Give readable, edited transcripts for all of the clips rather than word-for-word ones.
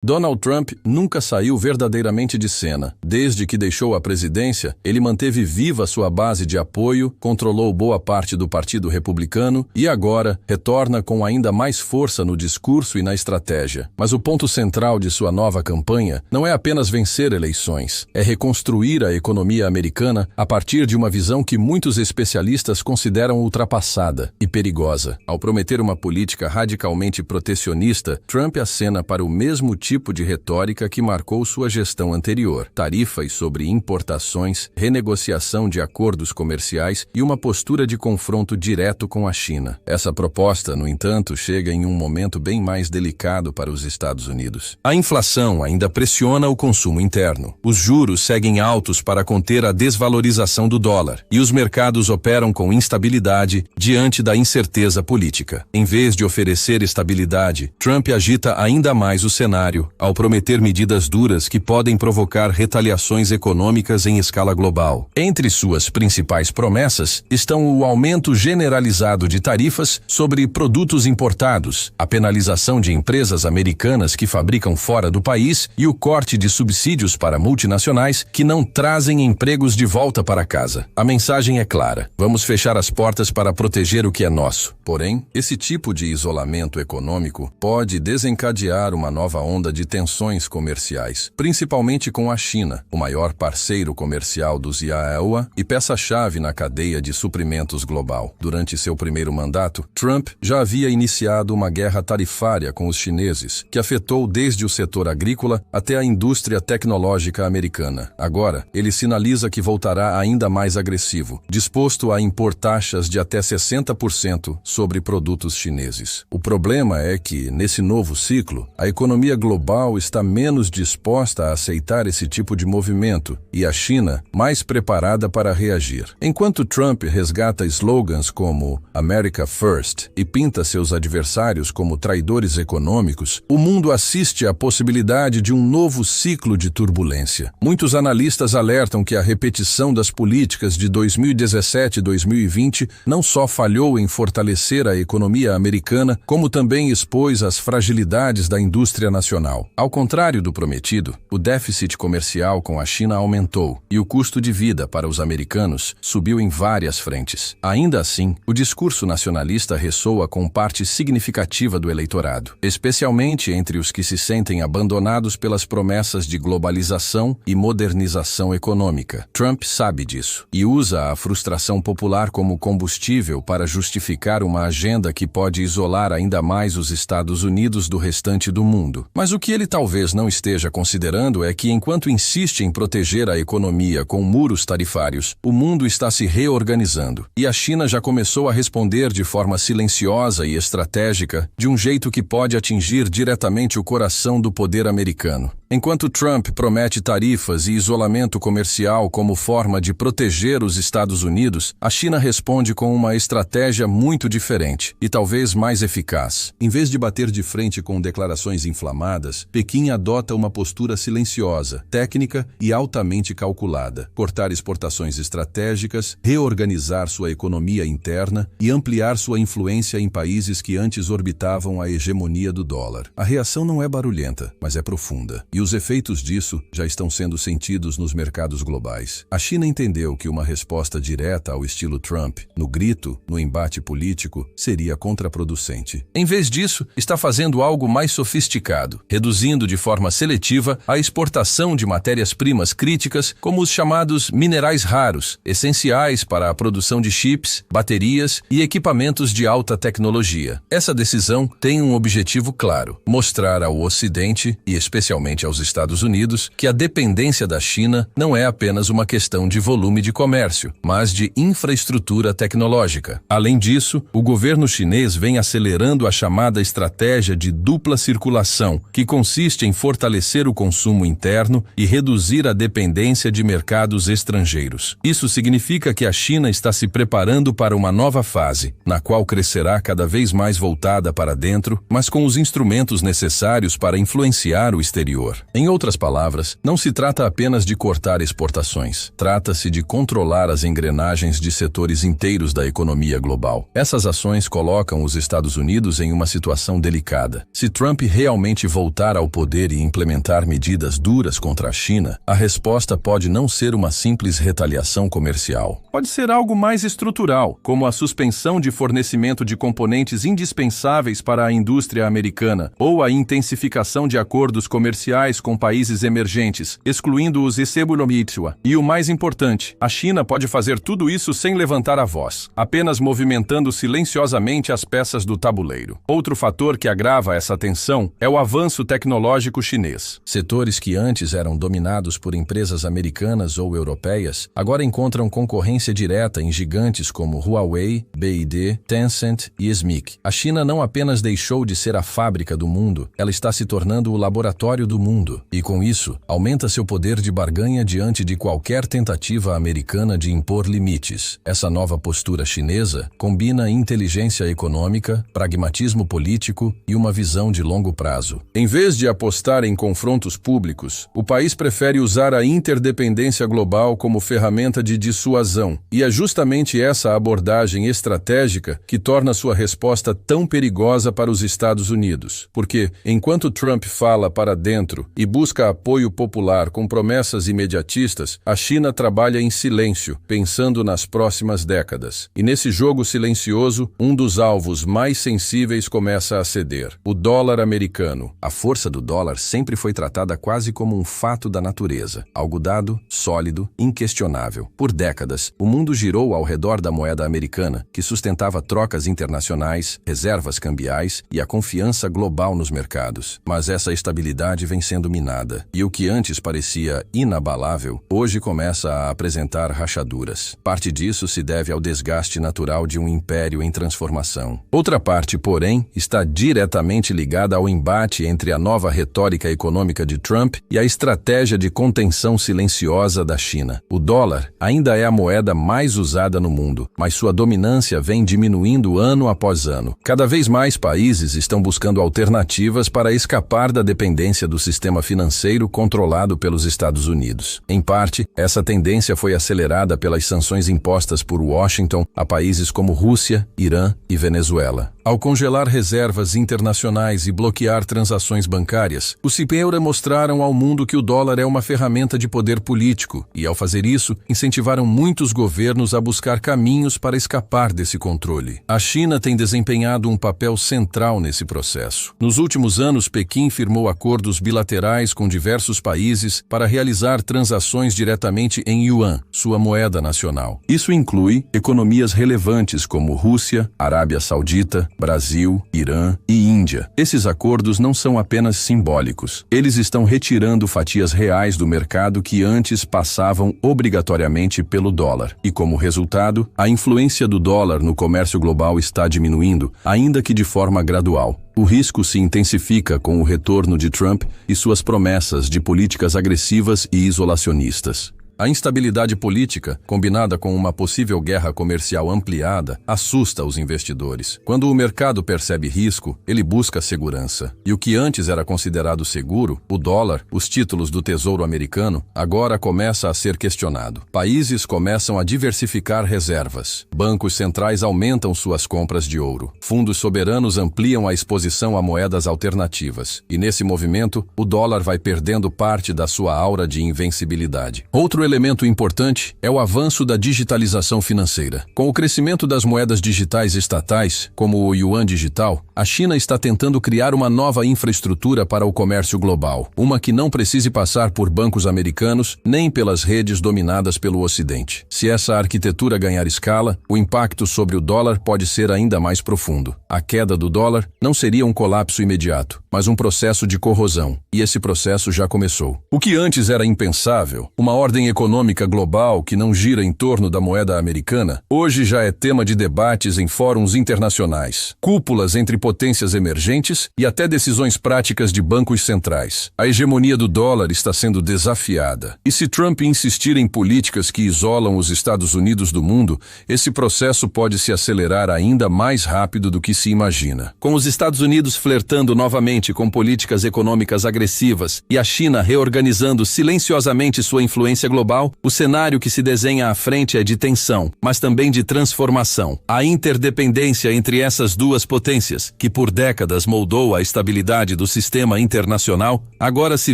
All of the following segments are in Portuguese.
Donald Trump nunca saiu verdadeiramente de cena. Desde que deixou a presidência, ele manteve viva sua base de apoio, controlou boa parte do Partido Republicano e agora retorna com ainda mais força no discurso e na estratégia. Mas o ponto central de sua nova campanha não é apenas vencer eleições, é reconstruir a economia americana a partir de uma visão que muitos especialistas consideram ultrapassada e perigosa. Ao prometer uma política radicalmente protecionista, Trump acena para o mesmo tipo de retórica que marcou sua gestão anterior: tarifas sobre importações, renegociação de acordos comerciais e uma postura de confronto direto com a China. Essa proposta, no entanto, chega em um momento bem mais delicado para os Estados Unidos. A inflação ainda pressiona o consumo interno. Os juros seguem altos para conter a desvalorização do dólar e os mercados operam com instabilidade diante da incerteza política. Em vez de oferecer estabilidade, Trump agita ainda mais o cenário ao prometer medidas duras que podem provocar retaliações econômicas em escala global. Entre suas principais promessas estão o aumento generalizado de tarifas sobre produtos importados, a penalização de empresas americanas que fabricam fora do país e o corte de subsídios para multinacionais que não trazem empregos de volta para casa. A mensagem é clara: vamos fechar as portas para proteger o que é nosso. Porém, esse tipo de isolamento econômico pode desencadear uma nova onda de tensões comerciais, principalmente com a China, o maior parceiro comercial dos IAEA e peça-chave na cadeia de suprimentos global. Durante seu primeiro mandato, Trump já havia iniciado uma guerra tarifária com os chineses, que afetou desde o setor agrícola até a indústria tecnológica americana. Agora, ele sinaliza que voltará ainda mais agressivo, disposto a impor taxas de até 60% sobre produtos chineses. O problema é que, nesse novo ciclo, a economia global está menos disposta a aceitar esse tipo de movimento e a China mais preparada para reagir. Enquanto Trump resgata slogans como America First e pinta seus adversários como traidores econômicos, o mundo assiste à possibilidade de um novo ciclo de turbulência. Muitos analistas alertam que a repetição das políticas de 2017 e 2020 não só falhou em fortalecer a economia americana, como também expôs as fragilidades da indústria nacional. Ao contrário do prometido, o déficit comercial com a China aumentou e o custo de vida para os americanos subiu em várias frentes. Ainda assim, o discurso nacionalista ressoa com parte significativa do eleitorado, especialmente entre os que se sentem abandonados pelas promessas de globalização e modernização econômica. Trump sabe disso e usa a frustração popular como combustível para justificar uma agenda que pode isolar ainda mais os Estados Unidos do restante do mundo. Mas o que ele talvez não esteja considerando é que, enquanto insiste em proteger a economia com muros tarifários, o mundo está se reorganizando e a China já começou a responder de forma silenciosa e estratégica, de um jeito que pode atingir diretamente o coração do poder americano. Enquanto Trump promete tarifas e isolamento comercial como forma de proteger os Estados Unidos, a China responde com uma estratégia muito diferente e talvez mais eficaz. Em vez de bater de frente com declarações inflamadas, Pequim adota uma postura silenciosa, técnica e altamente calculada: cortar exportações estratégicas, reorganizar sua economia interna e ampliar sua influência em países que antes orbitavam a hegemonia do dólar. A reação não é barulhenta, mas é profunda. E os efeitos disso já estão sendo sentidos nos mercados globais. A China entendeu que uma resposta direta ao estilo Trump, no grito, no embate político, seria contraproducente. Em vez disso, está fazendo algo mais sofisticado, reduzindo de forma seletiva a exportação de matérias-primas críticas, como os chamados minerais raros, essenciais para a produção de chips, baterias e equipamentos de alta tecnologia. Essa decisão tem um objetivo claro: mostrar ao Ocidente, e especialmente aos Estados Unidos, que a dependência da China não é apenas uma questão de volume de comércio, mas de infraestrutura tecnológica. Além disso, o governo chinês vem acelerando a chamada estratégia de dupla circulação, que consiste em fortalecer o consumo interno e reduzir a dependência de mercados estrangeiros. Isso significa que a China está se preparando para uma nova fase, na qual crescerá cada vez mais voltada para dentro, mas com os instrumentos necessários para influenciar o exterior. Em outras palavras, não se trata apenas de cortar exportações. Trata-se de controlar as engrenagens de setores inteiros da economia global. Essas ações colocam os Estados Unidos em uma situação delicada. Se Trump realmente voltar ao poder e implementar medidas duras contra a China, a resposta pode não ser uma simples retaliação comercial. Pode ser algo mais estrutural, como a suspensão de fornecimento de componentes indispensáveis para a indústria americana, ou a intensificação de acordos comerciais com países emergentes, excluindo os Ecebulomitua. E o mais importante, a China pode fazer tudo isso sem levantar a voz, apenas movimentando silenciosamente as peças do tabuleiro. Outro fator que agrava essa tensão é o avanço tecnológico chinês. Setores que antes eram dominados por empresas americanas ou europeias, agora encontram concorrência direta em gigantes como Huawei, BYD, Tencent e SMIC. A China não apenas deixou de ser a fábrica do mundo, ela está se tornando o laboratório do mundo. E com isso, aumenta seu poder de barganha diante de qualquer tentativa americana de impor limites. Essa nova postura chinesa combina inteligência econômica, pragmatismo político e uma visão de longo prazo. Em vez de apostar em confrontos públicos, o país prefere usar a interdependência global como ferramenta de dissuasão. E é justamente essa abordagem estratégica que torna sua resposta tão perigosa para os Estados Unidos. Porque, enquanto Trump fala para dentro e busca apoio popular com promessas imediatistas, a China trabalha em silêncio, pensando nas próximas décadas. E nesse jogo silencioso, um dos alvos mais sensíveis começa a ceder: o dólar americano. A força do dólar sempre foi tratada quase como um fato da natureza, algo dado, sólido, inquestionável. Por décadas, o mundo girou ao redor da moeda americana, que sustentava trocas internacionais, reservas cambiais e a confiança global nos mercados. Mas essa estabilidade vem sendo minada, e o que antes parecia inabalável, hoje começa a apresentar rachaduras. Parte disso se deve ao desgaste natural de um império em transformação. Outra parte, porém, está diretamente ligada ao embate entre a nova retórica econômica de Trump e a estratégia de contenção silenciosa da China. O dólar ainda é a moeda mais usada no mundo, mas sua dominância vem diminuindo ano após ano. Cada vez mais países estão buscando alternativas para escapar da dependência do sistema financeiro controlado pelos Estados Unidos. Em parte, essa tendência foi acelerada pelas sanções impostas por Washington a países como Rússia, Irã e Venezuela. Ao congelar reservas internacionais e bloquear transações bancárias, os cipeura mostraram ao mundo que o dólar é uma ferramenta de poder político e, ao fazer isso, incentivaram muitos governos a buscar caminhos para escapar desse controle. A China tem desempenhado um papel central nesse processo. Nos últimos anos, Pequim firmou acordos bilaterais com diversos países para realizar transações diretamente em yuan, sua moeda nacional. Isso inclui economias relevantes como Rússia, Arábia Saudita, Brasil, Irã e Índia. Esses acordos não são apenas simbólicos. Eles estão retirando fatias reais do mercado que antes passavam obrigatoriamente pelo dólar. E como resultado, a influência do dólar no comércio global está diminuindo, ainda que de forma gradual. O risco se intensifica com o retorno de Trump e suas promessas de políticas agressivas e isolacionistas. A instabilidade política, combinada com uma possível guerra comercial ampliada, assusta os investidores. Quando o mercado percebe risco, ele busca segurança. E o que antes era considerado seguro, o dólar, os títulos do Tesouro Americano, agora começa a ser questionado. Países começam a diversificar reservas. Bancos centrais aumentam suas compras de ouro. Fundos soberanos ampliam a exposição a moedas alternativas. E nesse movimento, o dólar vai perdendo parte da sua aura de invencibilidade. Outro elemento importante é o avanço da digitalização financeira. Com o crescimento das moedas digitais estatais, como o yuan digital, a China está tentando criar uma nova infraestrutura para o comércio global, uma que não precise passar por bancos americanos nem pelas redes dominadas pelo Ocidente. Se essa arquitetura ganhar escala, o impacto sobre o dólar pode ser ainda mais profundo. A queda do dólar não seria um colapso imediato, mas um processo de corrosão, e esse processo já começou. O que antes era impensável, uma ordem econômica econômica global que não gira em torno da moeda americana, hoje já é tema de debates em fóruns internacionais, cúpulas entre potências emergentes e até decisões práticas de bancos centrais. A hegemonia do dólar está sendo desafiada. E se Trump insistir em políticas que isolam os Estados Unidos do mundo, esse processo pode se acelerar ainda mais rápido do que se imagina. Com os Estados Unidos flertando novamente com políticas econômicas agressivas e a China reorganizando silenciosamente sua influência global, o cenário que se desenha à frente é de tensão, mas também de transformação. A interdependência entre essas duas potências, que por décadas moldou a estabilidade do sistema internacional, agora se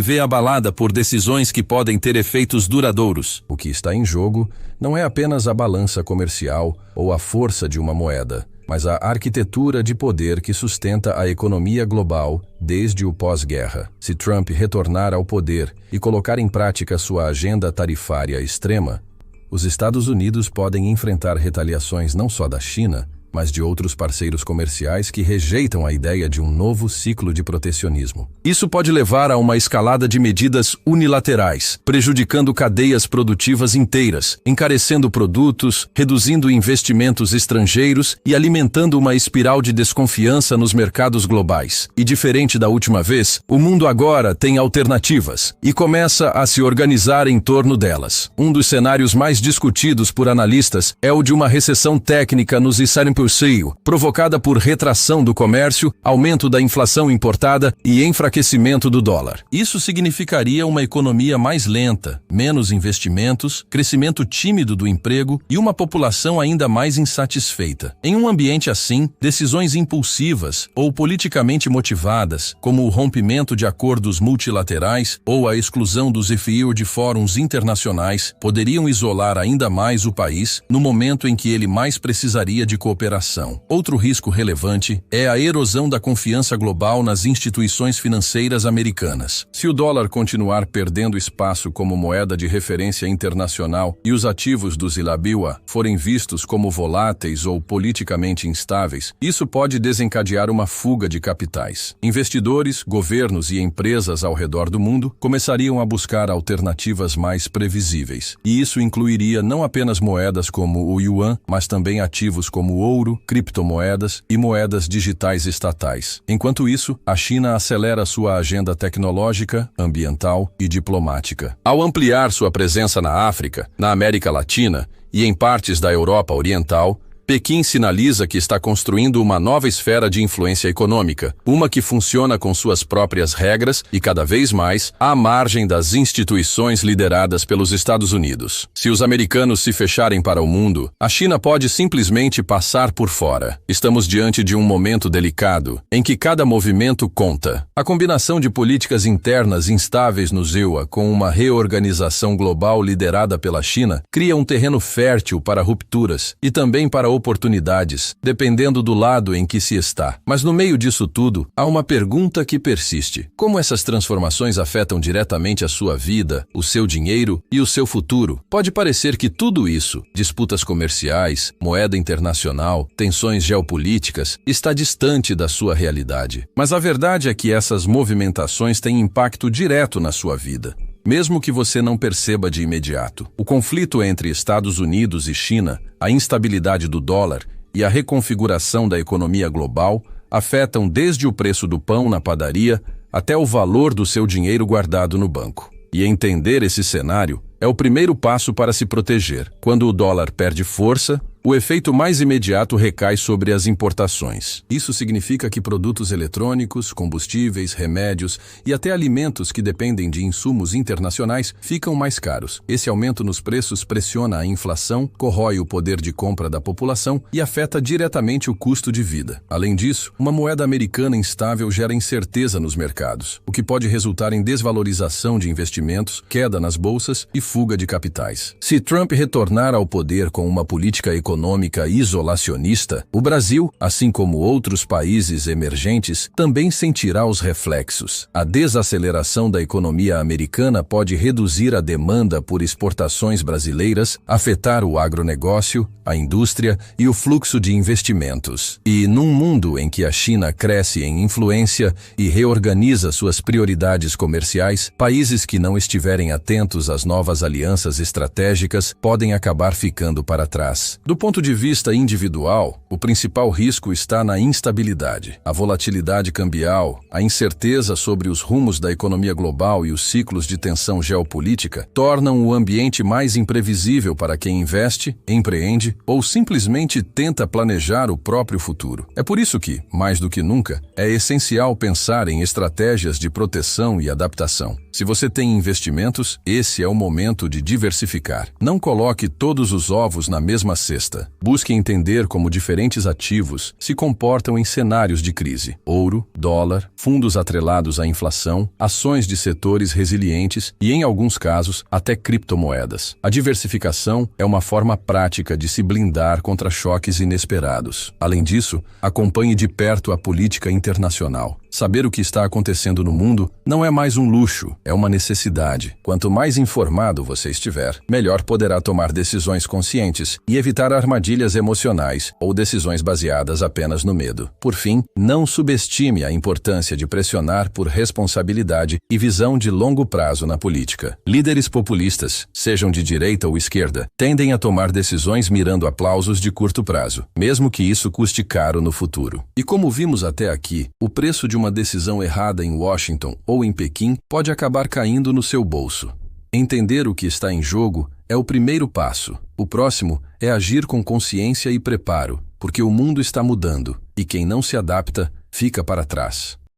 vê abalada por decisões que podem ter efeitos duradouros. O que está em jogo não é apenas a balança comercial ou a força de uma moeda, mas a arquitetura de poder que sustenta a economia global desde o pós-guerra. Se Trump retornar ao poder e colocar em prática sua agenda tarifária extrema, os Estados Unidos podem enfrentar retaliações não só da China, mas de outros parceiros comerciais que rejeitam a ideia de um novo ciclo de protecionismo. Isso pode levar a uma escalada de medidas unilaterais, prejudicando cadeias produtivas inteiras, encarecendo produtos, reduzindo investimentos estrangeiros e alimentando uma espiral de desconfiança nos mercados globais. E diferente da última vez, o mundo agora tem alternativas e começa a se organizar em torno delas. Um dos cenários mais discutidos por analistas é o de uma recessão técnica nos S&P provocada por retração do comércio, aumento da inflação importada e enfraquecimento do dólar. Isso significaria uma economia mais lenta, menos investimentos, crescimento tímido do emprego e uma população ainda mais insatisfeita. Em um ambiente assim, decisões impulsivas ou politicamente motivadas, como o rompimento de acordos multilaterais ou a exclusão dos FIU de fóruns internacionais, poderiam isolar ainda mais o país no momento em que ele mais precisaria de cooperação. Outro risco relevante é a erosão da confiança global nas instituições financeiras americanas. Se o dólar continuar perdendo espaço como moeda de referência internacional e os ativos dos ILABIWA forem vistos como voláteis ou politicamente instáveis, isso pode desencadear uma fuga de capitais. Investidores, governos e empresas ao redor do mundo começariam a buscar alternativas mais previsíveis. E isso incluiria não apenas moedas como o yuan, mas também ativos como o ouro, criptomoedas e moedas digitais estatais. Enquanto isso, a China acelera sua agenda tecnológica, ambiental e diplomática. Ao ampliar sua presença na África, na América Latina e em partes da Europa Oriental, Pequim sinaliza que está construindo uma nova esfera de influência econômica, uma que funciona com suas próprias regras e, cada vez mais, à margem das instituições lideradas pelos Estados Unidos. Se os americanos se fecharem para o mundo, a China pode simplesmente passar por fora. Estamos diante de um momento delicado, em que cada movimento conta. A combinação de políticas internas instáveis no EUA com uma reorganização global liderada pela China cria um terreno fértil para rupturas e também para oportunidades, dependendo do lado em que se está. Mas no meio disso tudo, há uma pergunta que persiste. Como essas transformações afetam diretamente a sua vida, o seu dinheiro e o seu futuro? Pode parecer que tudo isso, disputas comerciais, moeda internacional, tensões geopolíticas, está distante da sua realidade. Mas a verdade é que essas movimentações têm impacto direto na sua vida, mesmo que você não perceba de imediato. O conflito entre Estados Unidos e China, a instabilidade do dólar e a reconfiguração da economia global afetam desde o preço do pão na padaria até o valor do seu dinheiro guardado no banco. E entender esse cenário é o primeiro passo para se proteger. Quando o dólar perde força, o efeito mais imediato recai sobre as importações. Isso significa que produtos eletrônicos, combustíveis, remédios e até alimentos que dependem de insumos internacionais ficam mais caros. Esse aumento nos preços pressiona a inflação, corrói o poder de compra da população e afeta diretamente o custo de vida. Além disso, uma moeda americana instável gera incerteza nos mercados, o que pode resultar em desvalorização de investimentos, queda nas bolsas e fuga de capitais. Se Trump retornar ao poder com uma política econômica econômica isolacionista, o Brasil, assim como outros países emergentes, também sentirá os reflexos. A desaceleração da economia americana pode reduzir a demanda por exportações brasileiras, afetar o agronegócio, a indústria e o fluxo de investimentos. E, num mundo em que a China cresce em influência e reorganiza suas prioridades comerciais, países que não estiverem atentos às novas alianças estratégicas podem acabar ficando para trás. Do ponto de vista individual, o principal risco está na instabilidade. A volatilidade cambial, a incerteza sobre os rumos da economia global e os ciclos de tensão geopolítica tornam o ambiente mais imprevisível para quem investe, empreende ou simplesmente tenta planejar o próprio futuro. É por isso que, mais do que nunca, é essencial pensar em estratégias de proteção e adaptação. Se você tem investimentos, esse é o momento de diversificar. Não coloque todos os ovos na mesma cesta. Busque entender como diferentes ativos se comportam em cenários de crise. Ouro, dólar, fundos atrelados à inflação, ações de setores resilientes e, em alguns casos, até criptomoedas. A diversificação é uma forma prática de se blindar contra choques inesperados. Além disso, acompanhe de perto a política internacional. Saber o que está acontecendo no mundo não é mais um luxo, é uma necessidade. Quanto mais informado você estiver, melhor poderá tomar decisões conscientes e evitar armadilhas emocionais ou decisões baseadas apenas no medo. Por fim, não subestime a importância de pressionar por responsabilidade e visão de longo prazo na política. Líderes populistas, sejam de direita ou esquerda, tendem a tomar decisões mirando aplausos de curto prazo, mesmo que isso custe caro no futuro. E como vimos até aqui, o preço de uma decisão errada em Washington ou em Pequim pode acabar caindo no seu bolso. Entender o que está em jogo é o primeiro passo. O próximo é agir com consciência e preparo, porque o mundo está mudando e quem não se adapta fica para trás.